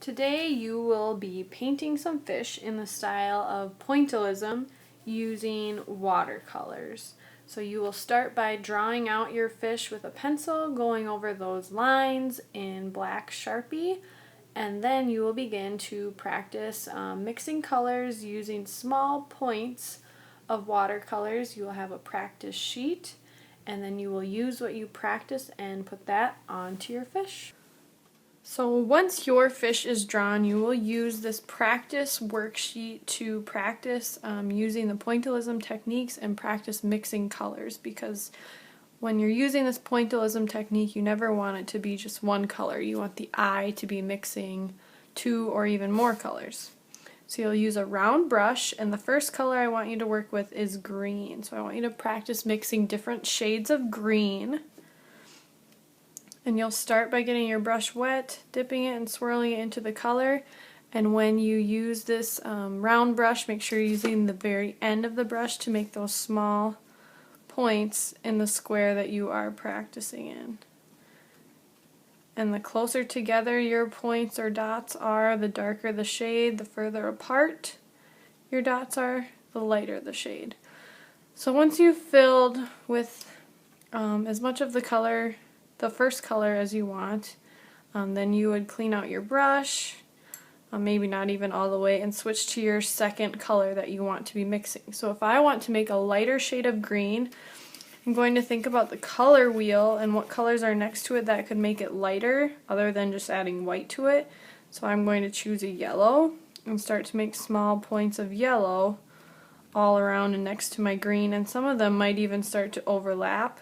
Today you will be painting some fish in the style of Pointillism using watercolors. So you will start by drawing out your fish with a pencil, going over those lines in black Sharpie, and then you will begin to practice mixing colors using small points of watercolors. You will have a practice sheet, and then you will use what you practice and put that onto your fish. So once your fish is drawn, you will use this practice worksheet to practice using the pointillism techniques and practice mixing colors, because when you're using this pointillism technique, you never want it to be just one color. You want the eye to be mixing two or even more colors. So you'll use a round brush, and the first color I want you to work with is green. So I want you to practice mixing different shades of green. And you'll start by getting your brush wet, dipping it and swirling it into the color. And when you use this round brush, make sure you're using the very end of the brush to make those small points in the square that you are practicing in. And the closer together your points or dots are, the darker the shade. The further apart your dots are, the lighter the shade. So once you've filled with as much of the color, the first color as you want, then you would clean out your brush, maybe not even all the way, and switch to your second color that you want to be mixing. So if I want to make a lighter shade of green, I'm going to think about the color wheel and what colors are next to it that could make it lighter other than just adding white to it. So I'm going to choose a yellow and start to make small points of yellow all around and next to my green, and some of them might even start to overlap.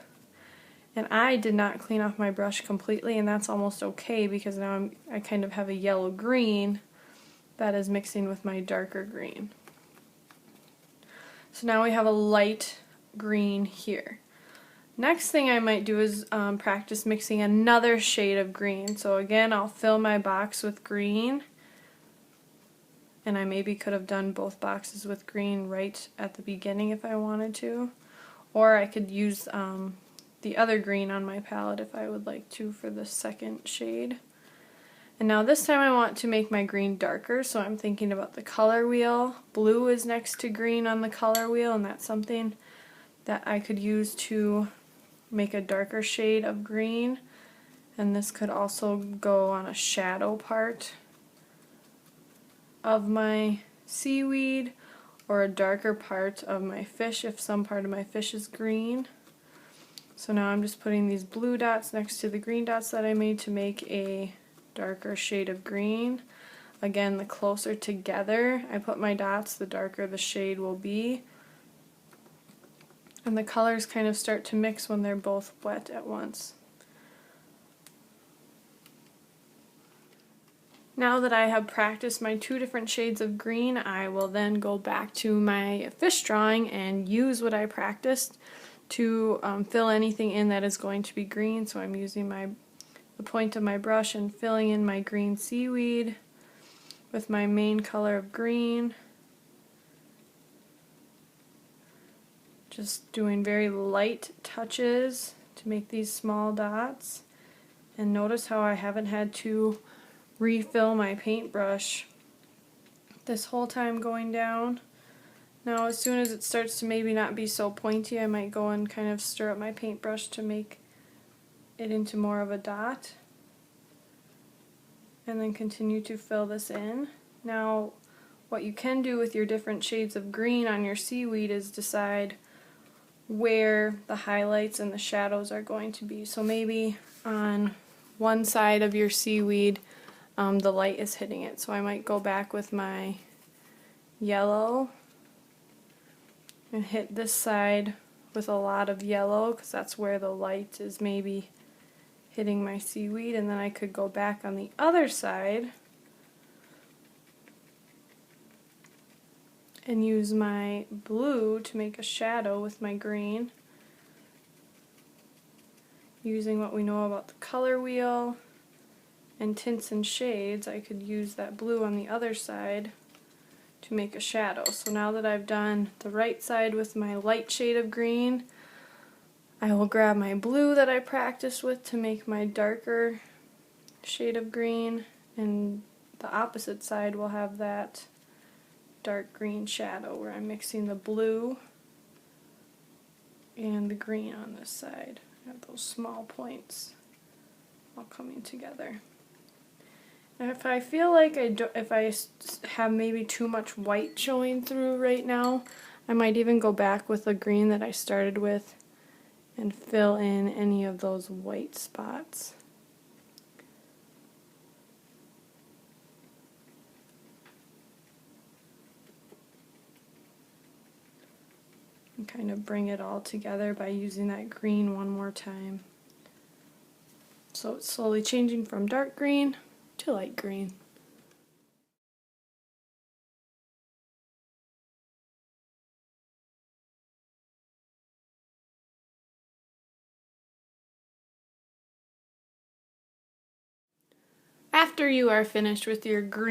And I did not clean off my brush completely, and that's almost okay because now I kind of have a yellow-green that is mixing with my darker green. So now we have a light green here. Next thing I might do is practice mixing another shade of green. So again, I'll fill my box with green, and I maybe could have done both boxes with green right at the beginning if I wanted to, or I could use the other green on my palette if I would like to for the second shade. And now this time I want to make my green darker, so I'm thinking about the color wheel. Blue is next to green on the color wheel, and that's something that I could use to make a darker shade of green. And this could also go on a shadow part of my seaweed or a darker part of my fish if some part of my fish is green. So now I'm just putting these blue dots next to the green dots that I made to make a darker shade of green. Again, the closer together I put my dots, the darker the shade will be. And the colors kind of start to mix when they're both wet at once. Now that I have practiced my two different shades of green, I will then go back to my fish drawing and use what I practiced to fill anything in that is going to be green. So I'm using the point of my brush and filling in my green seaweed with my main color of green. Just doing very light touches to make these small dots. And notice how I haven't had to refill my paintbrush this whole time going down. Now as soon as it starts to maybe not be so pointy, I might go and kind of stir up my paintbrush to make it into more of a dot. And then continue to fill this in. Now what you can do with your different shades of green on your seaweed is decide where the highlights and the shadows are going to be. So maybe on one side of your seaweed the light is hitting it. So I might go back with my yellow and hit this side with a lot of yellow because that's where the light is maybe hitting my seaweed, and then I could go back on the other side and use my blue to make a shadow with my green. Using what we know about the color wheel and tints and shades, I could use that blue on the other side to make a shadow. So now that I've done the right side with my light shade of green, I will grab my blue that I practiced with to make my darker shade of green, and the opposite side will have that dark green shadow where I'm mixing the blue and the green on this side. I have those small points all coming together. And if I feel like if I have maybe too much white showing through right now, I might even go back with the green that I started with and fill in any of those white spots. And kind of bring it all together by using that green one more time. So it's slowly changing from dark green to light green. After you are finished with your green